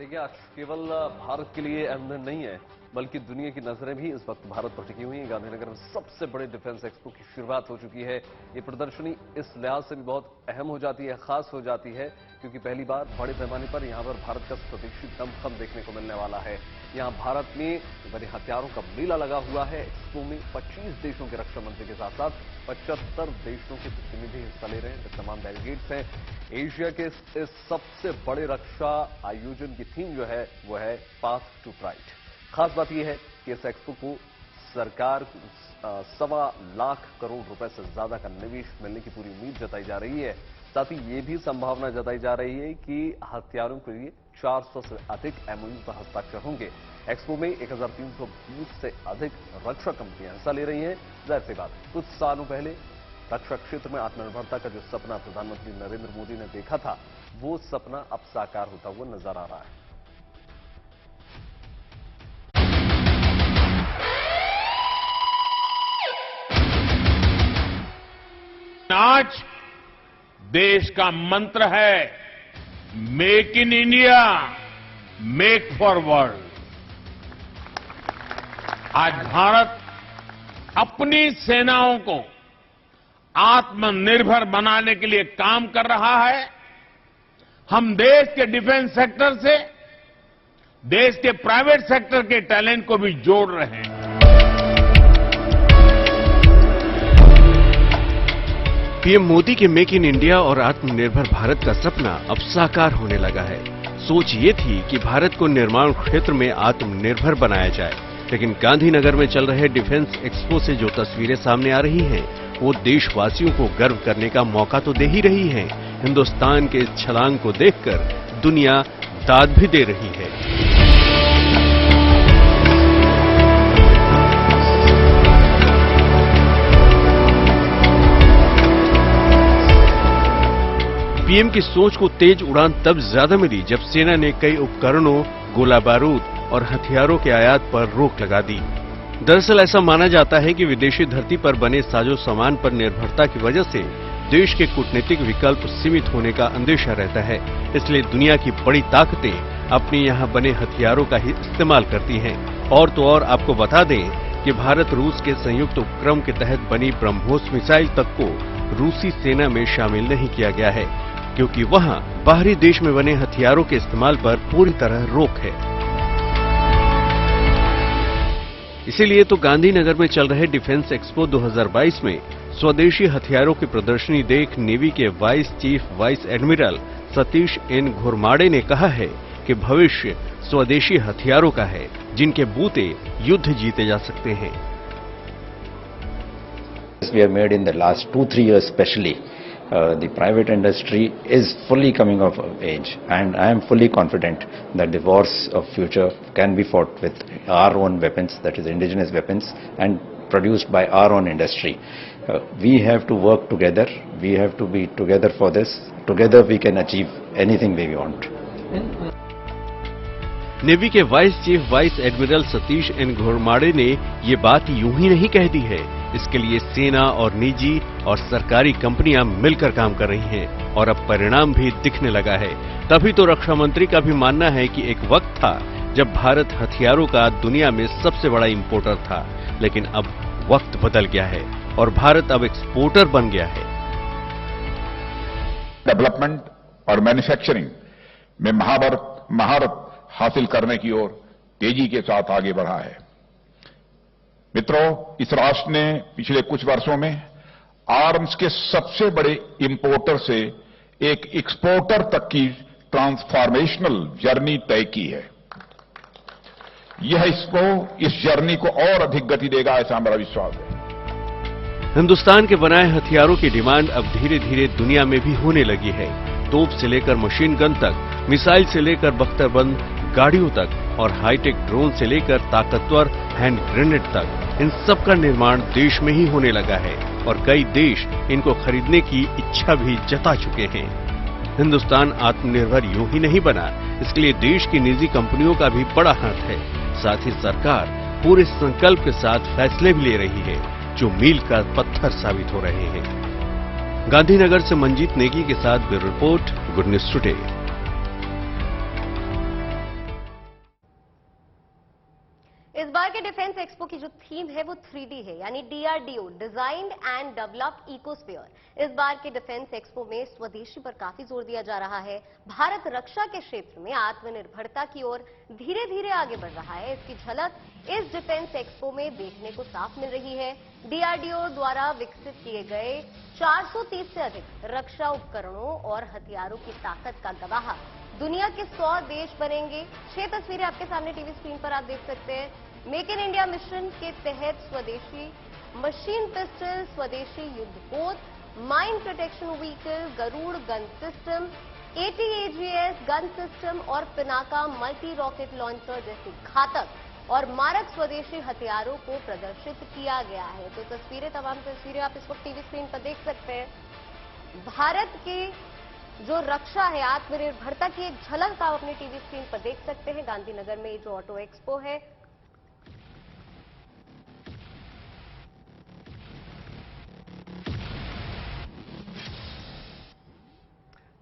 देखिए, आज केवल भारत के लिए अहम दिन नहीं है, बल्कि दुनिया की नजरें भी इस वक्त भारत पर टिकी हुई हैं। गांधीनगर में सबसे बड़े डिफेंस एक्सपो की शुरुआत हो चुकी है। ये प्रदर्शनी इस लिहाज से भी बहुत अहम हो जाती है, खास हो जाती है, क्योंकि पहली बार बड़े पैमाने पर यहां पर भारत का स्वदेशी दमखम देखने को मिलने वाला है। यहां भारत में बने हथियारों का मेला लगा हुआ है। एक्सपो में 25 देशों के रक्षा मंत्री के साथ साथ 75 देशों के प्रतिनिधि हिस्सा ले रहे हैं। जो तमाम डेलीगेट्स हैं, एशिया के इस सबसे बड़े रक्षा आयोजन की थीम जो है वो है पाथ टू प्राइड। खास बात यह है कि इस एक्सपो को सरकार 1.25 लाख करोड़ रुपए से ज्यादा का निवेश मिलने की पूरी उम्मीद जताई जा रही है। साथ ही ये भी संभावना जताई जा रही है कि हथियारों के लिए 400 से अधिक एमओयू पर हस्ताक्षर होंगे। एक्सपो में 1320 से अधिक रक्षा कंपनियां हिस्सा ले रही हैं। जाहिर सी बात, कुछ सालों पहले रक्षा क्षेत्र में आत्मनिर्भरता का जो सपना प्रधानमंत्री नरेंद्र मोदी ने देखा था, वो सपना अब साकार होता हुआ नजर आ रहा है। आज देश का मंत्र है make in India, make for world. आज भारत अपनी सेनाओं को आत्मनिर्भर बनाने के लिए काम कर रहा है। हम देश के डिफेंस सेक्टर से देश के प्राइवेट सेक्टर के टैलेंट को भी जोड़ रहे हैं। पीएम मोदी के मेक इन इंडिया और आत्मनिर्भर भारत का सपना अब साकार होने लगा है। सोच ये थी कि भारत को निर्माण क्षेत्र में आत्मनिर्भर बनाया जाए, लेकिन गांधीनगर में चल रहे डिफेंस एक्सपो से जो तस्वीरें सामने आ रही हैं, वो देशवासियों को गर्व करने का मौका तो दे ही रही हैं। हिंदुस्तान के इस छलांग को देखकर दुनिया दाद भी दे रही है। पीएम की सोच को तेज उड़ान तब ज्यादा मिली जब सेना ने कई उपकरणों, गोला बारूद और हथियारों के आयात पर रोक लगा दी। दरअसल ऐसा माना जाता है कि विदेशी धरती पर बने साजो सामान पर निर्भरता की वजह से देश के कूटनीतिक विकल्प सीमित होने का अंदेशा रहता है। इसलिए दुनिया की बड़ी ताकतें अपने यहाँ बने हथियारों का ही इस्तेमाल करती हैं। और तो और आपको बता दें कि भारत रूस के संयुक्त उपक्रम के तहत बनी ब्रह्मोस मिसाइल तक को रूसी सेना में शामिल नहीं किया गया है, क्योंकि वहां बाहरी देश में बने हथियारों के इस्तेमाल पर पूरी तरह रोक है। इसीलिए तो गांधीनगर में चल रहे डिफेंस एक्सपो 2022 में स्वदेशी हथियारों की प्रदर्शनी देख नेवी के vice chief vice admiral Satish N Ghormade ने कहा है कि भविष्य स्वदेशी हथियारों का है, जिनके बूते युद्ध जीते जा सकते हैं। We have made in the last 2-3 years especially. The private industry is fully coming of age, and I am fully confident that the wars of future can be fought with our own weapons, that is indigenous weapons, and produced by our own industry. We have to work together. We have to be together for this. Together we can achieve anything we want. Navy के vice chief vice admiral Satish N Ghormade ने ये बात यूं ही नहीं कह दी है। इसके लिए सेना और निजी और सरकारी कंपनियां मिलकर काम कर रही हैं और अब परिणाम भी दिखने लगा है। तभी तो रक्षा मंत्री का भी मानना है कि एक वक्त था जब भारत हथियारों का दुनिया में सबसे बड़ा इंपोर्टर था, लेकिन अब वक्त बदल गया है और भारत अब एक्सपोर्टर बन गया है। डेवलपमेंट और मैन्युफैक्चरिंग में महारत हासिल करने की ओर तेजी के साथ आगे बढ़ा है। मित्रों, इस राष्ट्र ने पिछले कुछ वर्षों में आर्म्स के सबसे बड़े इंपोर्टर से एक एक्सपोर्टर तक की ट्रांसफॉर्मेशनल जर्नी तय की है। यह इस जर्नी को और अधिक गति देगा, ऐसा मेरा विश्वास है। हिंदुस्तान के बनाए हथियारों की डिमांड अब धीरे धीरे दुनिया में भी होने लगी है। तोप से लेकर मशीन गन तक, मिसाइल से लेकर बख्तरबंद गाड़ियों तक और हाईटेक ड्रोन से लेकर ताकतवर हैंड ग्रेनेड तक, इन सब का निर्माण देश में ही होने लगा है और कई देश इनको खरीदने की इच्छा भी जता चुके हैं। हिंदुस्तान आत्मनिर्भर यूं ही नहीं बना, इसके लिए देश की निजी कंपनियों का भी बड़ा हाथ है। साथ ही सरकार पूरे संकल्प के साथ फैसले भी ले रही है, जो मील का पत्थर साबित हो रहे हैं। गांधीनगर से मंजीत नेगी के साथ bureau report, good news today. इस बार के डिफेंस एक्सपो की जो थीम है वो 3D है, यानी DRDO, designed and developed ecosphere. इस बार के डिफेंस एक्सपो में स्वदेशी पर काफी जोर दिया जा रहा है। भारत रक्षा के क्षेत्र में आत्मनिर्भरता की ओर धीरे धीरे आगे बढ़ रहा है। इसकी झलक इस डिफेंस एक्सपो में देखने को साफ मिल रही है। DRDO द्वारा विकसित किए गए 430 से अधिक रक्षा उपकरणों और हथियारों की ताकत का गवाह दुनिया के 100 देश बनेंगे। 6 तस्वीरें आपके सामने टीवी स्क्रीन पर आप देख सकते हैं। मेक इन इंडिया मिशन के तहत स्वदेशी मशीन पिस्टल, स्वदेशी युद्धपोत, mine protection vehicle, Garud gun system, ATAGS gun system और पिनाका मल्टी रॉकेट लॉन्चर जैसे घातक और मारक स्वदेशी हथियारों को प्रदर्शित किया गया है। तो तमाम तस्वीरें आप इस वक्त टीवी स्क्रीन पर देख सकते हैं। भारत के जो रक्षा है, आत्मनिर्भरता की एक झलक आप अपनी टीवी स्क्रीन पर देख सकते हैं। गांधीनगर में जो ऑटो एक्सपो है,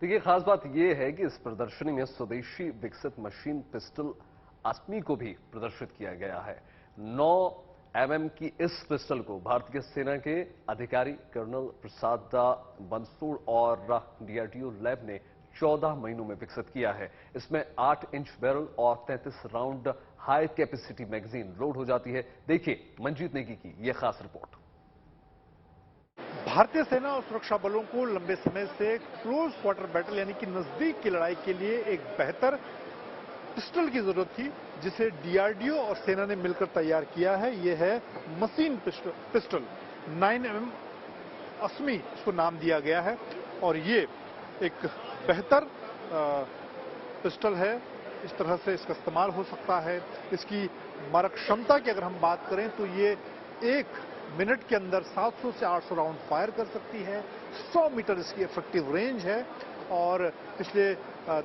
देखिए, खास बात यह है कि इस प्रदर्शनी में स्वदेशी विकसित मशीन पिस्टल अस्मी को भी प्रदर्शित किया गया है। 9 mm की इस पिस्टल को भारतीय सेना के अधिकारी कर्नल प्रसाद बंसोड़ और DRDO लैब ने 14 महीनों में विकसित किया है। इसमें 8 इंच बैरल और 33 round high capacity magazine load हो जाती है। देखिए मंजीत नेगी की यह खास रिपोर्ट। भारतीय सेना और सुरक्षा बलों को लंबे समय से क्लोज क्वार्टर बैटल यानी कि नजदीक की लड़ाई के लिए एक बेहतर पिस्टल की जरूरत थी, जिसे DRDO और सेना ने मिलकर तैयार किया है। यह है मशीन पिस्टल 9 mm अस्मी, इसको नाम दिया गया है। और ये एक बेहतर पिस्टल है। इस तरह से इसका इस्तेमाल हो सकता है। इसकी मारक क्षमता की अगर हम बात करें तो ये 1 मिनट के अंदर 700 से 800 राउंड फायर कर सकती है। 100 मीटर इसकी इफेक्टिव रेंज है। और पिछले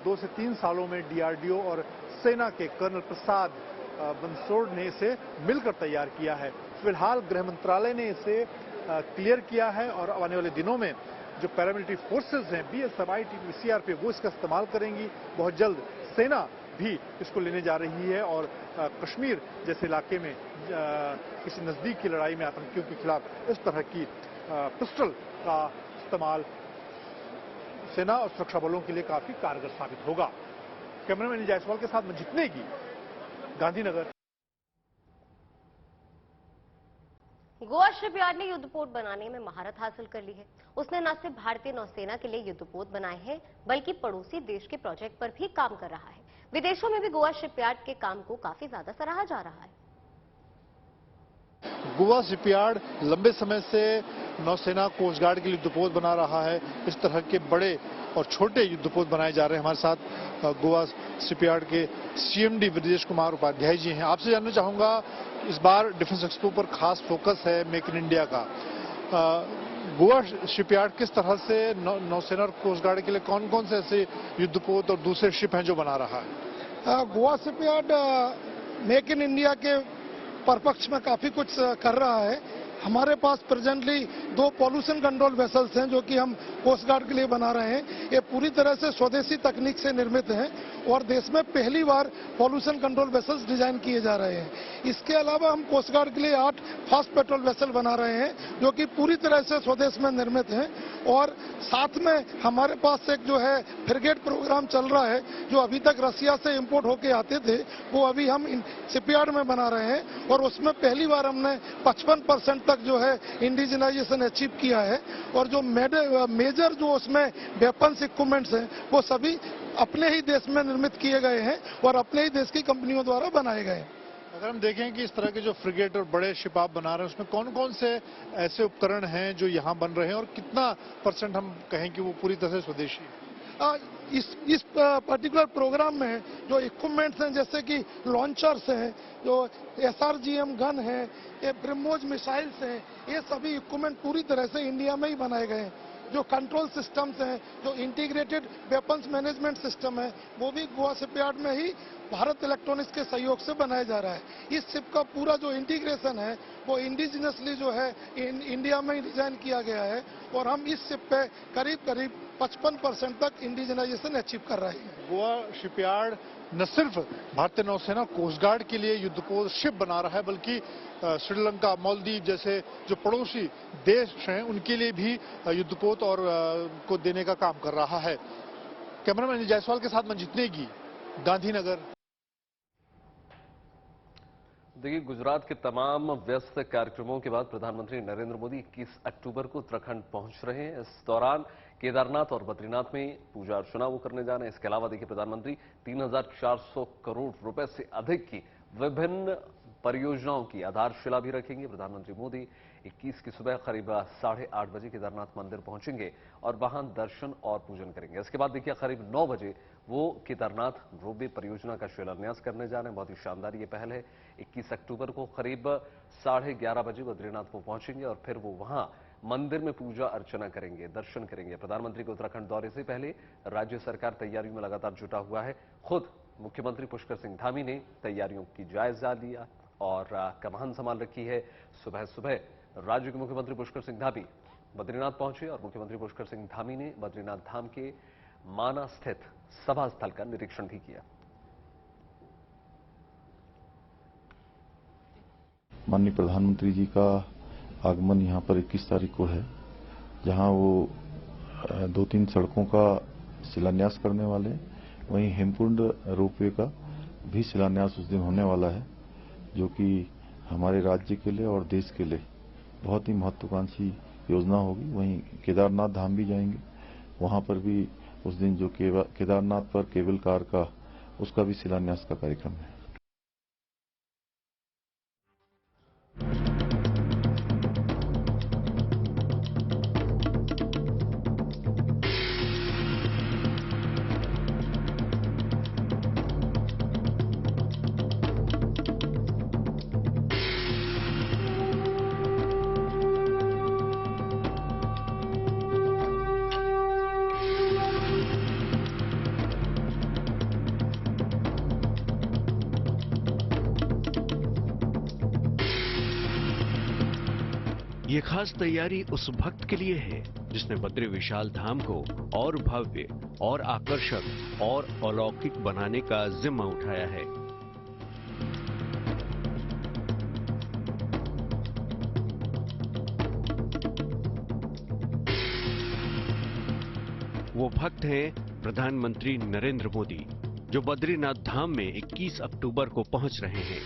2 से 3 सालों में DRDO और सेना के कर्नल प्रसाद बंसोड़ ने इसे मिलकर तैयार किया है। फिलहाल गृह मंत्रालय ने इसे क्लियर किया है और आने वाले दिनों में जो पैरामिलिट्री फोर्सेस हैं, BSF, ITBP, CRPF, वो इसका इस्तेमाल करेंगी। बहुत जल्द सेना भी इसको लेने जा रही है और कश्मीर जैसे इलाके में किसी नजदीक की लड़ाई में आतंकियों के खिलाफ इस तरह की पिस्टल का इस्तेमाल सेना और सुरक्षा बलों के लिए काफी कारगर साबित होगा। कैमरामैन जायसवाल के साथ मंजीत नेगी, गांधीनगर। गोवा शिपयार्ड ने युद्धपोत बनाने में महारत हासिल कर ली है। उसने न सिर्फ भारतीय नौसेना के लिए युद्धपोत बनाए हैं, बल्कि पड़ोसी देश के प्रोजेक्ट पर भी काम कर रहा है। विदेशों में भी गोवा शिपयार्ड के काम को काफी ज्यादा सराहा जा रहा है। गोवा शिपयार्ड लंबे समय से नौसेना कोस्ट गार्ड के लिए युद्धपोत बना रहा है। इस तरह के बड़े और छोटे युद्धपोत बनाए जा रहे हैं। हमारे साथ गोवा शिपयार्ड के CMD ब्रजेश कुमार उपाध्याय जी हैं। आपसे जानना चाहूंगा, इस बार डिफेंस एक्सपो पर खास फोकस है मेक इन इंडिया का। गोवा शिपयार्ड किस तरह से नौसेना और कोस्ट गार्ड के लिए कौन कौन से ऐसे युद्धपोत और दूसरे शिप हैं जो बना रहा है? Goa shipyard make in India के परपक्ष में काफी कुछ कर रहा है। हमारे पास प्रेजेंटली 2 पॉल्यूशन कंट्रोल वेसल्स हैं जो कि हम कोस्ट गार्ड के लिए बना रहे हैं। ये पूरी तरह से स्वदेशी तकनीक से निर्मित हैं और देश में पहली बार पॉल्यूशन कंट्रोल वेसल्स डिजाइन किए जा रहे हैं। इसके अलावा हम कोस्ट गार्ड के लिए 8 फास्ट पेट्रोल वेसल बना रहे हैं जो कि पूरी तरह से स्वदेश में निर्मित हैं। और साथ में हमारे पास एक जो है फ्रिगेट प्रोग्राम चल रहा है, जो अभी तक रसिया से इंपोर्ट होके आते थे, वो अभी हम शिपयार्ड में बना रहे हैं। और उसमें पहली बार हमने 55% तक जो है इंडिजिनाइजेशन अचीव किया है। और जो मेजर जो उसमें वेपन्स इक्विपमेंट्स हैं वो सभी अपने ही देश में निर्मित किए गए हैं और अपने ही देश की कंपनियों द्वारा बनाए गए हैं। अगर हम देखें कि इस तरह के जो फ्रिगेट और बड़े शिप आप बना रहे हैं, उसमें कौन कौन से ऐसे उपकरण हैं जो यहाँ बन रहे हैं और कितना % हम कहें कि वो पूरी तरह से स्वदेशी है? इस पर्टिकुलर प्रोग्राम में जो इक्विपमेंट्स हैं, जैसे कि लॉन्चर्स हैं, जो SRGM गन है, ये ब्रह्मोस मिसाइल्स हैं, ये सभी इक्विपमेंट पूरी तरह से इंडिया में ही बनाए गए हैं। जो कंट्रोल सिस्टम्स हैं, जो इंटीग्रेटेड वेपन्स मैनेजमेंट सिस्टम है, वो भी गोवा शिपयार्ड में ही भारत इलेक्ट्रॉनिक्स के सहयोग से बनाया जा रहा है। इस चिप का पूरा जो इंटीग्रेशन है वो इंडिजिनसली जो है इंडिया में ही डिजाइन किया गया है और हम इस चिप पे करीब 55% तक इंडिजिनाइजेशन अचीव कर रहे हैं। गोवा शिपयार्ड न सिर्फ भारतीय नौसेना कोस्ट गार्ड के लिए युद्धपोत शिप बना रहा है, बल्कि श्रीलंका, मालदीव जैसे जो पड़ोसी देश हैं उनके लिए भी युद्धपोत और को देने का काम कर रहा है। कैमरामैन जायसवाल के साथ मंजीत नेगी, गांधीनगर। देखिए, गुजरात के तमाम व्यस्त कार्यक्रमों के बाद प्रधानमंत्री नरेंद्र मोदी 21 अक्टूबर को उत्तराखंड पहुंच रहे हैं। इस दौरान केदारनाथ और बद्रीनाथ में पूजा अर्चना वो करने जा रहे हैं। इसके अलावा देखिए, प्रधानमंत्री 3400 करोड़ रुपए से अधिक की विभिन्न परियोजनाओं की आधारशिला भी रखेंगे। प्रधानमंत्री मोदी 21 की सुबह करीब 8:30 बजे केदारनाथ मंदिर पहुंचेंगे और वहां दर्शन और पूजन करेंगे। इसके बाद देखिए, करीब 9 बजे वो केदारनाथ रोपवे परियोजना का शिलान्यास करने जा रहे हैं। बहुत ही शानदार ये पहल है। 21 अक्टूबर को करीब 11:30 बजे बद्रीनाथ को पहुंचेंगे और फिर वो वहां मंदिर में पूजा अर्चना करेंगे, दर्शन करेंगे। प्रधानमंत्री के उत्तराखंड दौरे से पहले राज्य सरकार तैयारियों में लगातार जुटा हुआ है। खुद मुख्यमंत्री पुष्कर सिंह धामी ने तैयारियों की जायजा लिया और कमान संभाल रखी है। सुबह सुबह राज्य के मुख्यमंत्री पुष्कर सिंह धामी बद्रीनाथ पहुंचे और मुख्यमंत्री पुष्कर सिंह धामी ने बद्रीनाथ धाम के माना स्थित सभा स्थल का निरीक्षण भी किया। माननीय प्रधानमंत्री जी का आगमन यहां पर 21 तारीख को है, जहां वो 2-3 सड़कों का शिलान्यास करने वाले हैं। वहीं हेमकुंड रोपवे का भी शिलान्यास उस दिन होने वाला है, जो कि हमारे राज्य के लिए और देश के लिए बहुत ही महत्वाकांक्षी योजना होगी। वहीं केदारनाथ धाम भी जाएंगे, वहां पर भी उस दिन जो केदारनाथ पर केबल कार का उसका भी शिलान्यास का कार्यक्रम है। ये खास तैयारी उस भक्त के लिए है जिसने बद्री विशाल धाम को और भव्य और आकर्षक और अलौकिक बनाने का जिम्मा उठाया है। वो भक्त हैं प्रधानमंत्री नरेंद्र मोदी, जो बद्रीनाथ धाम में 21 अक्टूबर को पहुंच रहे हैं।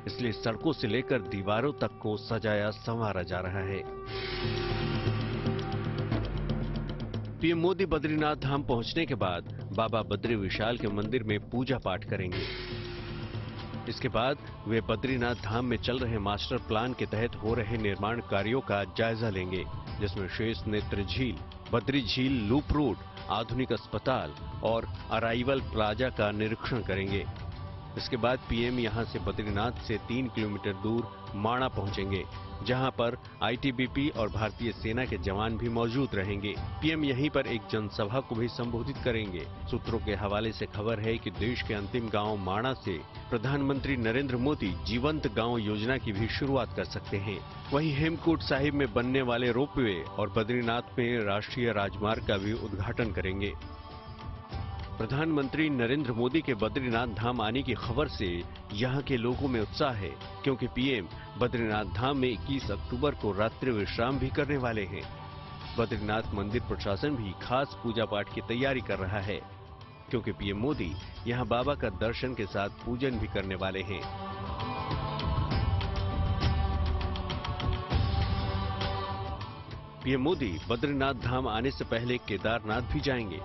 इसलिए सड़कों से लेकर दीवारों तक को सजाया संवारा जा रहा है। पीएम मोदी बद्रीनाथ धाम पहुंचने के बाद बाबा बद्री विशाल के मंदिर में पूजा पाठ करेंगे। इसके बाद वे बद्रीनाथ धाम में चल रहे मास्टर प्लान के तहत हो रहे निर्माण कार्यों का जायजा लेंगे, जिसमें शेष नेत्र झील, बद्री झील लूप रोड, आधुनिक अस्पताल और अराइवल प्लाजा का निरीक्षण करेंगे। इसके बाद पीएम यहां से बद्रीनाथ से 3 किलोमीटर दूर माणा पहुंचेंगे, जहां पर आईटीबीपी और भारतीय सेना के जवान भी मौजूद रहेंगे। पीएम यहीं पर एक जनसभा को भी संबोधित करेंगे। सूत्रों के हवाले से खबर है कि देश के अंतिम गांव माणा से प्रधानमंत्री नरेंद्र मोदी जीवंत गांव योजना की भी शुरुआत कर सकते हैं। वहीं हेमकूट साहिब में बनने वाले रोपवे और बद्रीनाथ में राष्ट्रीय राजमार्ग का भी उद्घाटन करेंगे। प्रधानमंत्री नरेंद्र मोदी के बद्रीनाथ धाम आने की खबर से यहां के लोगों में उत्साह है, क्योंकि पीएम बद्रीनाथ धाम में 21 अक्टूबर को रात्रि विश्राम भी करने वाले हैं। बद्रीनाथ मंदिर प्रशासन भी खास पूजा पाठ की तैयारी कर रहा है, क्योंकि पीएम मोदी यहां बाबा का दर्शन के साथ पूजन भी करने वाले हैं। पीएम मोदी बद्रीनाथ धाम आने से पहले केदारनाथ भी जाएंगे।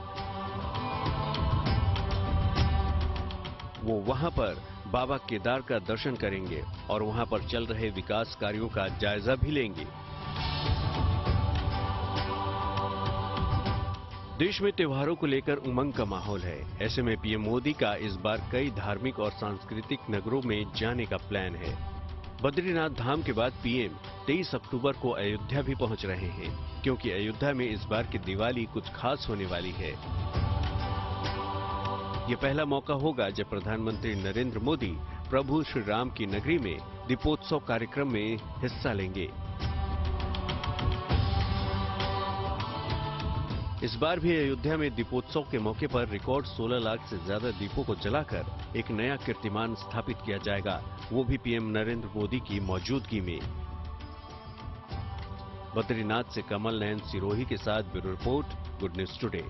वो वहां पर बाबा केदार का दर्शन करेंगे और वहां पर चल रहे विकास कार्यों का जायजा भी लेंगे। देश में त्योहारों को लेकर उमंग का माहौल है। ऐसे में पीएम मोदी का इस बार कई धार्मिक और सांस्कृतिक नगरों में जाने का प्लान है। बद्रीनाथ धाम के बाद पीएम 23 अक्टूबर को अयोध्या भी पहुंच रहे हैं, क्योंकि अयोध्या में इस बार की दिवाली कुछ खास होने वाली है। ये पहला मौका होगा जब प्रधानमंत्री नरेंद्र मोदी प्रभु श्री राम की नगरी में दीपोत्सव कार्यक्रम में हिस्सा लेंगे। इस बार भी अयोध्या में दीपोत्सव के मौके पर रिकॉर्ड 16 लाख से ज्यादा दीपों को जलाकर एक नया कीर्तिमान स्थापित किया जाएगा, वो भी पीएम नरेंद्र मोदी की मौजूदगी में। बद्रीनाथ से कमल नयन सिरोही के साथ bureau report, good news today.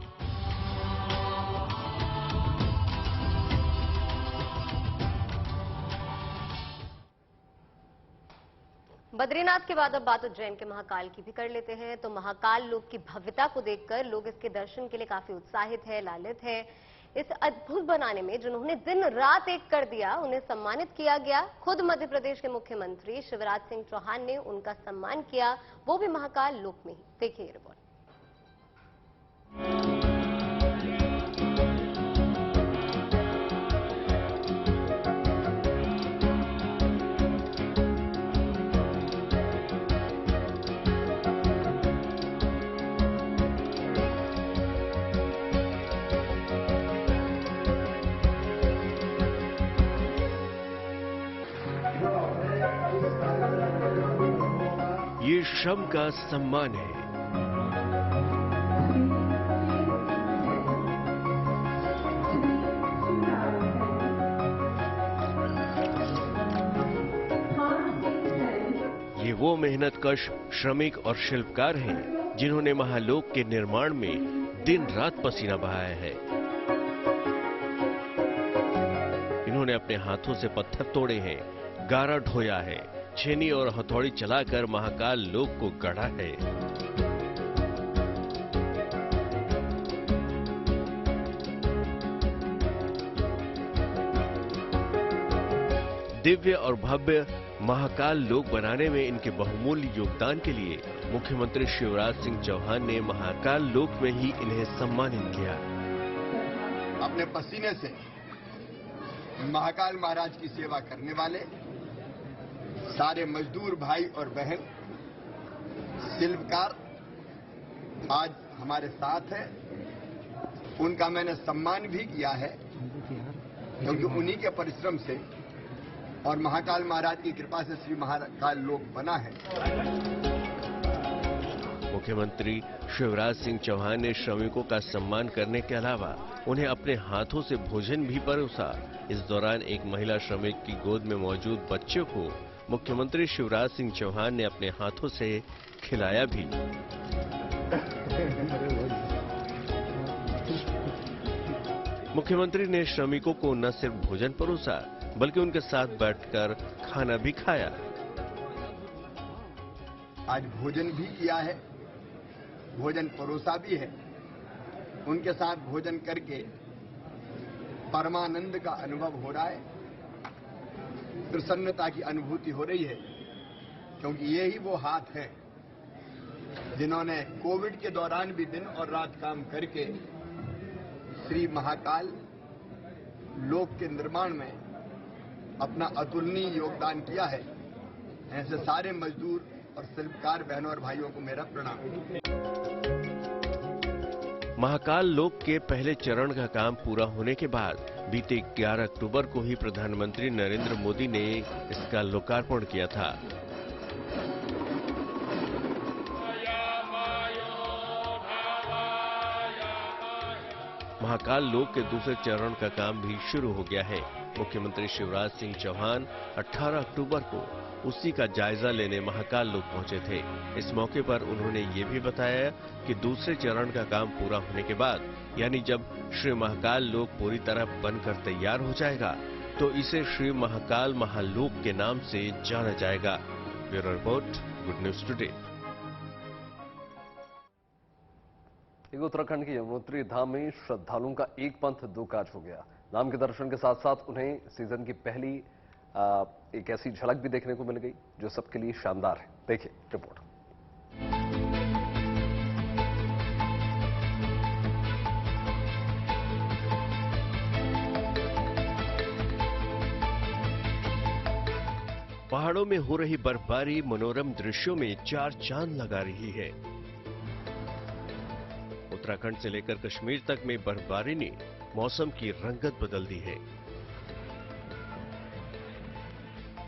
Badrinath के बाद अब बात उज्जैन के महाकाल की भी कर लेते हैं। तो महाकाल लोक की भव्यता को देखकर लोग इसके दर्शन के लिए काफी उत्साहित है, लालित है। इस अद्भुत बनाने में जिन्होंने दिन रात एक कर दिया, उन्हें सम्मानित किया गया। खुद मध्य प्रदेश के मुख्यमंत्री शिवराज सिंह चौहान ने उनका सम्मान किया, वो भी महाकाल लोक में ही। देखिए ये रिपोर्ट। ये श्रम का सम्मान है। ये वो मेहनतकश श्रमिक और शिल्पकार हैं जिन्होंने महालोक के निर्माण में दिन रात पसीना बहाया है। इन्होंने अपने हाथों से पत्थर तोड़े हैं, गारा ढोया है, छेनी और हथौड़ी चलाकर महाकाल लोक को गढ़ा है। दिव्य और भव्य महाकाल लोक बनाने में इनके बहुमूल्य योगदान के लिए मुख्यमंत्री शिवराज सिंह चौहान ने महाकाल लोक में ही इन्हें सम्मानित किया। अपने पसीने से महाकाल महाराज की सेवा करने वाले सारे मजदूर भाई और बहन, शिल्पकार आज हमारे साथ हैं। उनका मैंने सम्मान भी किया है, क्योंकि उन्हीं के परिश्रम से और महाकाल महाराज की कृपा से श्री महाकाल लोक बना है। मुख्यमंत्री शिवराज सिंह चौहान ने श्रमिकों का सम्मान करने के अलावा उन्हें अपने हाथों से भोजन भी परोसा। इस दौरान एक महिला श्रमिक की गोद में मौजूद बच्चों को मुख्यमंत्री शिवराज सिंह चौहान ने अपने हाथों से खिलाया भी। मुख्यमंत्री ने श्रमिकों को न सिर्फ भोजन परोसा, बल्कि उनके साथ बैठकर खाना भी खाया। आज भोजन भी किया है, भोजन परोसा भी है। उनके साथ भोजन करके परमानंद का अनुभव हो रहा है, प्रसन्नता की अनुभूति हो रही है, क्योंकि ये ही वो हाथ हैं जिन्होंने कोविड के दौरान भी दिन और रात काम करके श्री महाकाल लोक के निर्माण में अपना अतुलनीय योगदान किया है। ऐसे सारे मजदूर और शिल्पकार बहनों और भाइयों को मेरा प्रणाम। महाकाल लोक के पहले चरण का काम पूरा होने के बाद बीते 11 अक्टूबर को ही प्रधानमंत्री नरेंद्र मोदी ने इसका लोकार्पण किया था। महाकाल लोक के दूसरे चरण का काम भी शुरू हो गया है। मुख्यमंत्री शिवराज सिंह चौहान 18 अक्टूबर को उसी का जायजा लेने महाकाल लोक पहुंचे थे। इस मौके पर उन्होंने ये भी बताया कि दूसरे चरण का काम पूरा होने के बाद, यानी जब श्री महाकाल लोक पूरी तरह बनकर तैयार हो जाएगा, तो इसे श्री महाकाल महालोक के नाम से जाना जाएगा। Bureau report, good news today. Uttarakhand के यमुनोत्री धाम में श्रद्धालुओं का एक पंथ दो काज हो गया। नाम के दर्शन के साथ साथ उन्हें सीजन की पहली एक ऐसी झलक भी देखने को मिल गई जो सबके लिए शानदार है। देखिए रिपोर्ट। पहाड़ों में हो रही बर्फबारी मनोरम दृश्यों में चार चांद लगा रही है। उत्तराखंड से लेकर कश्मीर तक में बर्फबारी ने मौसम की रंगत बदल दी है।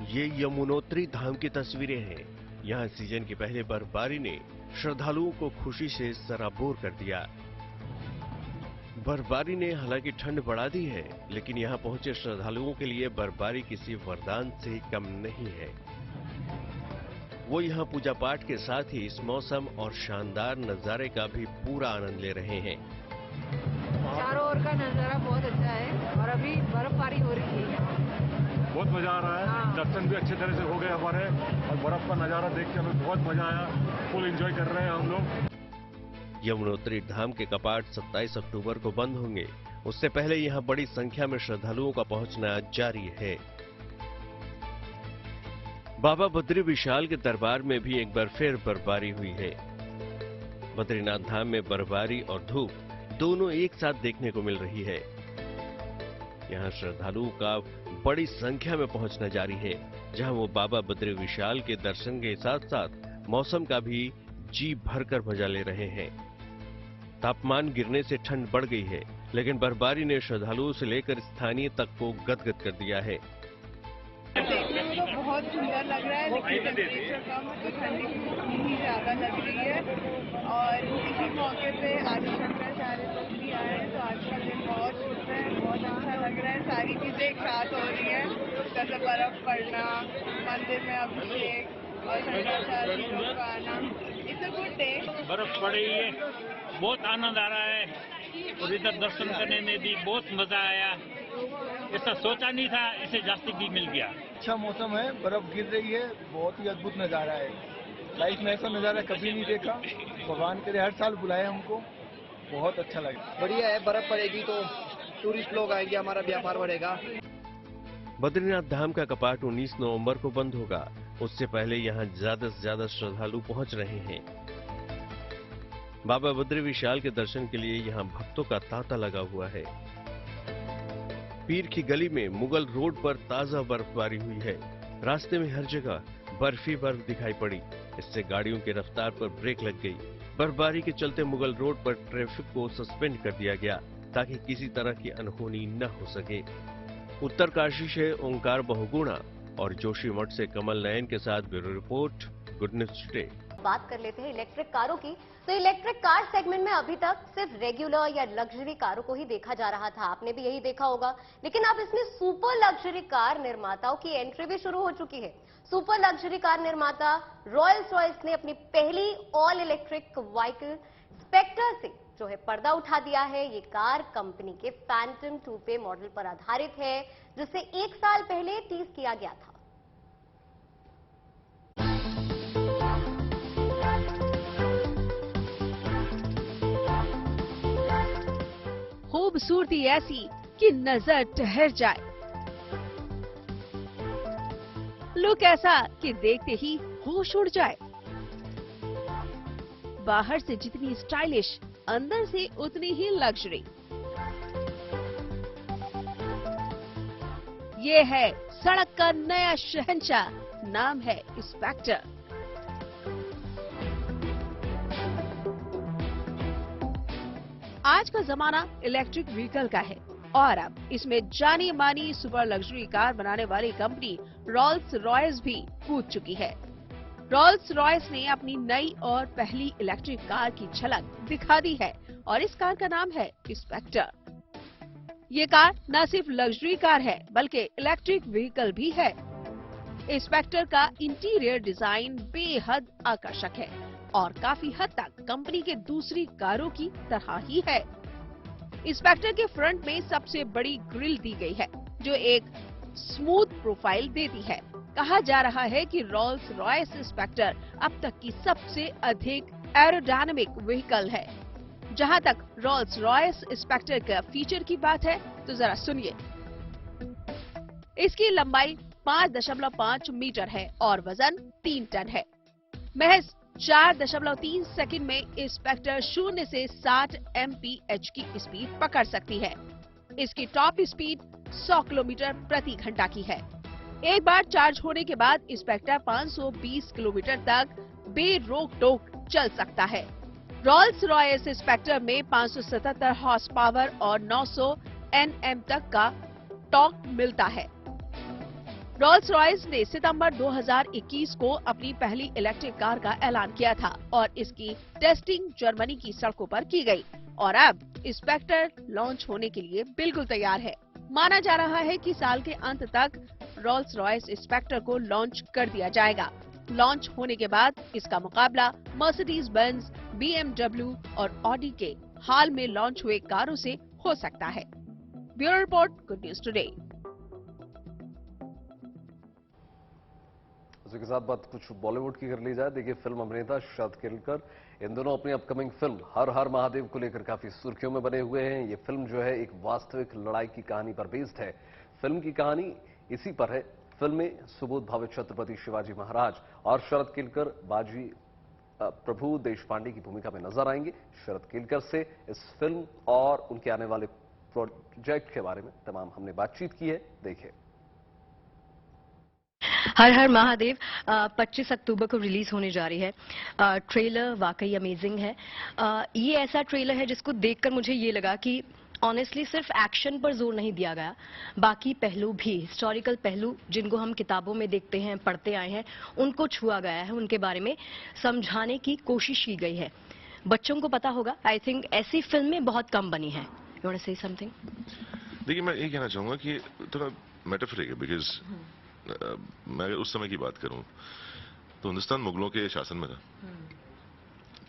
ये यमुनोत्री धाम की तस्वीरें हैं। यहाँ सीजन की पहले बर्फबारी ने श्रद्धालुओं को खुशी से सराबोर कर दिया। बर्फबारी ने हालांकि ठंड बढ़ा दी है, लेकिन यहाँ पहुंचे श्रद्धालुओं के लिए बर्फबारी किसी वरदान से कम नहीं है। वो यहाँ पूजा पाठ के साथ ही इस मौसम और शानदार नजारे का भी पूरा आनंद ले रहे हैं। चारों ओर का नजारा बहुत अच्छा है और अभी बर्फबारी हो रही है। बहुत मजा आ रहा है। दर्शन भी अच्छे तरह से हो गए हमारे और बर्फ का नजारा देख के हमें बहुत मजा आया। फुल एंजॉय कर रहे हैं हम लोग। यमुनोत्री धाम के कपाट 27 अक्टूबर को बंद होंगे। उससे पहले यहाँ बड़ी संख्या में श्रद्धालुओं का पहुंचना जारी है। बाबा बद्री विशाल के दरबार में भी एक बार फिर बर्फबारी हुई है। बद्रीनाथ धाम में बर्फबारी और धूप दोनों एक साथ देखने को मिल रही है। यहाँ श्रद्धालुओं का बड़ी संख्या में पहुंचना जारी है, जहां वो बाबा बद्री विशाल के दर्शन के साथ साथ मौसम का भी जी भरकर मजा ले रहे हैं। तापमान गिरने से ठंड बढ़ गई है, लेकिन बर्फबारी ने श्रद्धालुओं से लेकर स्थानीय तक को गदगद कर दिया है। देखने में तो बहुत सुंदर लग रहा है, लेकिन टेम्परेचर कम है तो ठंडी ही ज्यादा लग रही है। और इसी मौके पे आज शंकराचार्य लोग भी आए हैं, तो आज का दिन बहुत शुभ है, बहुत अच्छा लग रहा है। सारी चीजें एक साथ हो रही है, जैसे बर्फ पड़ना, मंदिर में अभिषेक और शंकराचार्य लोग का आना। It's a good day. बर्फ पड़ रही है, बहुत आनंद आ रहा है और इधर दर्शन करने में भी बहुत मजा आया। ऐसा सोचा नहीं था, इसे जास्ती भी मिल गया। अच्छा मौसम है, बर्फ गिर रही है, बहुत ही अद्भुत नजारा है। लाइफ में ऐसा नजारा कभी नहीं देखा। भगवान करे हर साल बुलाए हमको, बहुत अच्छा लगा। बढ़िया है, बर्फ पड़ेगी तो टूरिस्ट लोग आएंगे, हमारा व्यापार बढ़ेगा। बद्रीनाथ धाम का कपाट 19 नवंबर को बंद होगा। उससे पहले यहाँ ज्यादा से ज्यादा श्रद्धालु पहुंच रहे हैं। बाबा बद्री विशाल के दर्शन के लिए यहाँ भक्तों का तांता लगा हुआ है। पीर की गली में मुगल रोड पर ताजा बर्फबारी हुई है। रास्ते में हर जगह बर्फ ही बर्फ दिखाई पड़ी। इससे गाड़ियों की रफ्तार पर ब्रेक लग गई। बर्फबारी के चलते मुगल रोड पर ट्रैफिक को सस्पेंड कर दिया गया, ताकि किसी तरह की अनहोनी न हो सके। उत्तरकाशी से ओंकार बहुगुणा और जोशीमठ से कमल नयन के साथ bureau report, good news today. बात कर लेते हैं इलेक्ट्रिक कारों की। तो इलेक्ट्रिक कार सेगमेंट में अभी तक सिर्फ रेगुलर या लग्जरी कारों को ही देखा जा रहा था, आपने भी यही देखा होगा। लेकिन अब इसमें सुपर लग्जरी कार निर्माताओं की एंट्री भी शुरू हो चुकी है। सुपर लग्जरी कार निर्माता रॉयल्स रॉयस ने अपनी पहली ऑल इलेक्ट्रिक व्हीकल स्पेक्टर से जो है पर्दा उठा दिया है। ये कार कंपनी के फैंटम 2 मॉडल पर आधारित है, जिसे 1 साल पहले टीज किया गया था। खूबसूरती ऐसी कि नजर ठहर जाए, लुक ऐसा कि देखते ही होश उड़ जाए। बाहर से जितनी स्टाइलिश, अंदर से उतनी ही लग्जरी। ये है सड़क का नया शहंशाह, नाम है स्पेक्टर। आज का जमाना इलेक्ट्रिक व्हीकल का है और अब इसमें जानी मानी सुपर लग्जरी कार बनाने वाली कंपनी रॉल्स रॉयस भी कूद चुकी है। रॉल्स रॉयस ने अपनी नई और पहली इलेक्ट्रिक कार की झलक दिखा दी है और इस कार का नाम है स्पेक्टर। ये कार न सिर्फ लग्जरी कार है बल्कि इलेक्ट्रिक व्हीकल भी है। स्पेक्टर का इंटीरियर डिजाइन बेहद आकर्षक है और काफी हद तक कंपनी के दूसरी कारों की तरह ही है। स्पेक्टर के फ्रंट में सबसे बड़ी ग्रिल दी गई है, जो एक स्मूथ प्रोफाइल देती है। कहा जा रहा है कि रॉल्स रॉयस स्पेक्टर अब तक की सबसे अधिक एरोडायनामिक व्हीकल है। जहां तक रॉल्स रॉयस स्पेक्टर का फीचर की बात है तो जरा सुनिए। इसकी लंबाई 5.5 मीटर है और वजन 3 टन है। महज 4.3 सेकंड में स्पेक्टर 0 से 60 mph की स्पीड पकड़ सकती है। इसकी टॉप स्पीड 100 किलोमीटर प्रति घंटा की है। एक बार चार्ज होने के बाद स्पेक्टर 520 किलोमीटर तक बेरोक टोक चल सकता है। रॉल्स रॉयस स्पेक्टर में 577 हॉर्स पावर और 900 Nm तक का टॉर्क मिलता है। रोल्स रॉयस ने सितंबर 2021 को अपनी पहली इलेक्ट्रिक कार का ऐलान किया था और इसकी टेस्टिंग जर्मनी की सड़कों पर की गई और अब स्पेक्टर लॉन्च होने के लिए बिल्कुल तैयार है। माना जा रहा है कि साल के अंत तक रोल्स रॉयस स्पेक्टर को लॉन्च कर दिया जाएगा। लॉन्च होने के बाद इसका मुकाबला मर्सिडीज बेंज, BMW और ऑडी के हाल में लॉन्च हुए कारों से हो सकता है। Bureau report, good news today. इसी के साथ बात कुछ बॉलीवुड की कर ली जाए। देखिए, फिल्म अभिनेता शरद केलकर इन दोनों अपनी अपकमिंग फिल्म हर हर महादेव को लेकर काफी सुर्खियों में बने हुए हैं। ये फिल्म जो है एक वास्तविक लड़ाई की कहानी पर बेस्ड है। फिल्म की कहानी इसी पर है। फिल्म में सुबोध भावे छत्रपति शिवाजी महाराज और शरद केलकर बाजी प्रभु देशपांडे की भूमिका में नजर आएंगे। शरद केलकर से इस फिल्म और उनके आने वाले प्रोजेक्ट के बारे में तमाम हमने बातचीत की है। देखिए, हर हर महादेव 25 अक्टूबर को रिलीज होने जा रही है। ट्रेलर वाकई अमेजिंग है। ये ऐसा ट्रेलर है जिसको देखकर मुझे ये लगा कि ऑनेस्टली सिर्फ एक्शन पर जोर नहीं दिया गया, बाकी पहलू भी, हिस्टोरिकल पहलू जिनको हम किताबों में देखते हैं, पढ़ते आए हैं, उनको छुआ गया है, उनके बारे में समझाने की कोशिश की गई है। बच्चों को पता होगा। आई थिंक ऐसी फिल्में बहुत कम बनी है। You want to say something? देखिए, मैं ये कहना चाहूंगा कि थोड़ा मेटाफोरिक है, बिकॉज मैं अगर उस समय की बात करूं तो हिंदुस्तान मुगलों के शासन में था।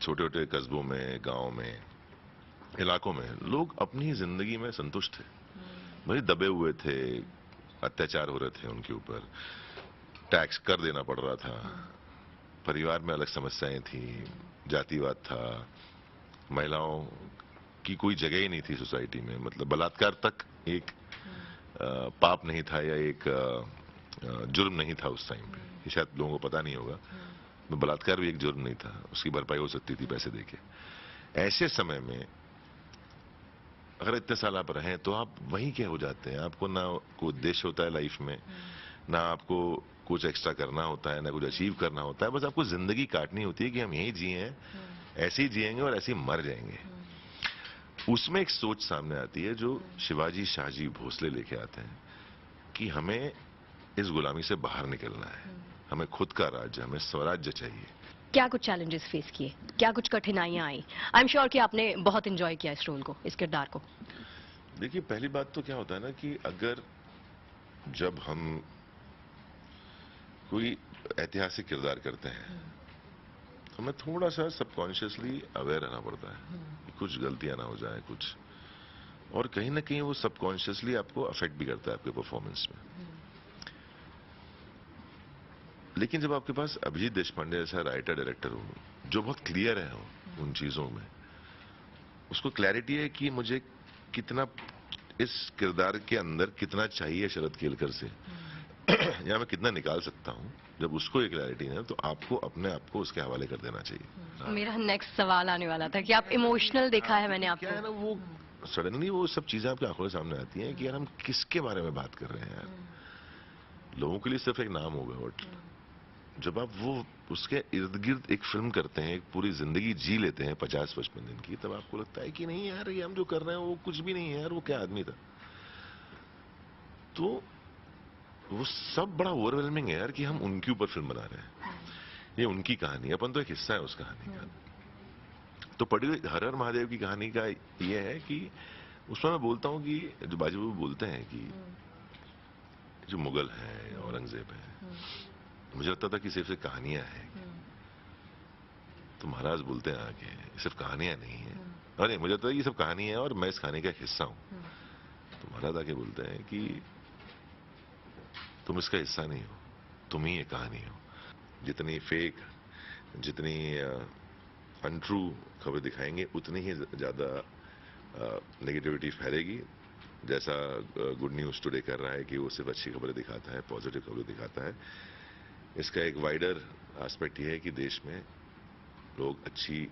छोटे छोटे कस्बों में, गांव में, इलाकों में लोग अपनी जिंदगी में संतुष्ट थे। भाई दबे हुए थे, अत्याचार हो रहे थे उनके ऊपर, टैक्स कर देना पड़ रहा था, परिवार में अलग समस्याएं थी, जातिवाद था, महिलाओं की कोई जगह ही नहीं थी सोसाइटी में। मतलब बलात्कार तक एक पाप नहीं था या एक जुर्म नहीं था उस टाइम पे। ये शायद लोगों को पता नहीं होगा, तो बलात्कार भी एक जुर्म नहीं था, उसकी भरपाई हो सकती थी पैसे देके। ऐसे समय में अगर इतने साल आप रहें तो आप वहीं क्या हो जाते हैं। आपको ना कोई उद्देश्य होता है लाइफ में, ना आपको कुछ एक्स्ट्रा करना होता है, ना कुछ अचीव करना होता है। बस आपको जिंदगी काटनी होती है कि हम यहीं जिए हैं, ऐसे ही जिएंगे और ऐसे ही मर जाएंगे। उसमें एक सोच सामने आती है जो शिवाजी शाहजी भोसले लेके आते हैं कि हमें इस गुलामी से बाहर निकलना है, हमें खुद का राज्य, हमें स्वराज्य चाहिए। क्या कुछ चैलेंजेस फेस किए, क्या कुछ कठिनाइयां आई? आई एम श्योर कि आपने बहुत एंजॉय किया इस रोल को, इस किरदार को। देखिए, पहली बात तो क्या होता है ना कि अगर जब हम कोई ऐतिहासिक किरदार करते हैं तो हमें थोड़ा सा सबकॉन्शियसली अवेयर रहना पड़ता है कि कुछ गलतियां ना हो जाए कुछ, और कहीं ना कहीं वो सबकॉन्शियसली आपको अफेक्ट भी करता है आपके परफॉर्मेंस में। लेकिन जब आपके पास अभिजीत देशपांडे जैसा राइटर डायरेक्टर हो जो बहुत क्लियर है उन चीजों में, उसको क्लैरिटी है कि मुझे कितना इस किरदार के अंदर कितना चाहिए शरद केलकर से या मैं कितना निकाल सकता हूं, जब उसको ये क्लैरिटी है तो आपको अपने आप को उसके हवाले कर देना चाहिए। मेरा नेक्स्ट सवाल आने वाला था कि आप इमोशनल देखा है मैंने आपको। क्या है ना, वो सडनली वो सब चीजें आपकी आंखों के सामने आती हैं कि यार हम किसके बारे में बात कर रहे हैं यार। लोगों के लिए सिर्फ एक नाम होगा, बट जब आप वो उसके इर्द गिर्द एक फिल्म करते हैं, एक पूरी जिंदगी जी लेते हैं 50-55 दिन की, तब आपको लगता है कि नहीं यार, ये हम जो कर रहे हैं वो कुछ भी नहीं है यार, वो क्या आदमी था। तो वो सब बड़ा ओवरवेलमिंग है यार कि हम उनके ऊपर फिल्म बना रहे हैं, ये उनकी कहानी, अपन तो एक हिस्सा है उस कहानी का। तो पर्टिकुलर हर हर महादेव की कहानी का ये है कि उसमें मैं बोलता हूँ कि जो बाजी बाबू बोलते हैं कि जो मुगल हैं, औरंगजेब है, मुझे लगता था कि सिर्फ कहानियां हैं, तो महाराज बोलते हैं आगे सिर्फ कहानियां नहीं है, अरे मुझे लगता है ये सब कहानी है और मैं इस कहानी का एक हिस्सा हूं। तो महाराज आके बोलते हैं कि तुम इसका हिस्सा नहीं हो, तुम ही ये कहानी हो। जितनी फेक, जितनी अनट्रू खबर दिखाएंगे उतनी ही ज्यादा नेगेटिविटी फैलेगी। जैसा गुड न्यूज टुडे कर रहा है कि वो सिर्फ अच्छी खबरें दिखाता है, पॉजिटिव खबरें दिखाता है। इसका एक वाइडर एस्पेक्ट ये है कि देश में लोग अच्छी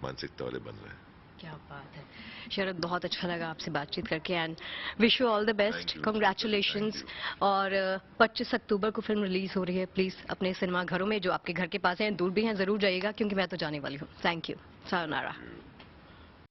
मानसिकता वाले बन रहे हैं। क्या बात है शरद, बहुत अच्छा लगा आपसे बातचीत करके and wish you all the best, congratulations. और 25 अक्टूबर को फिल्म रिलीज हो रही है। प्लीज अपने सिनेमा घरों में जो आपके घर के पास हैं, दूर भी हैं, जरूर जाइएगा क्योंकि मैं तो जाने वाली हूँ। Thank you, sayonara.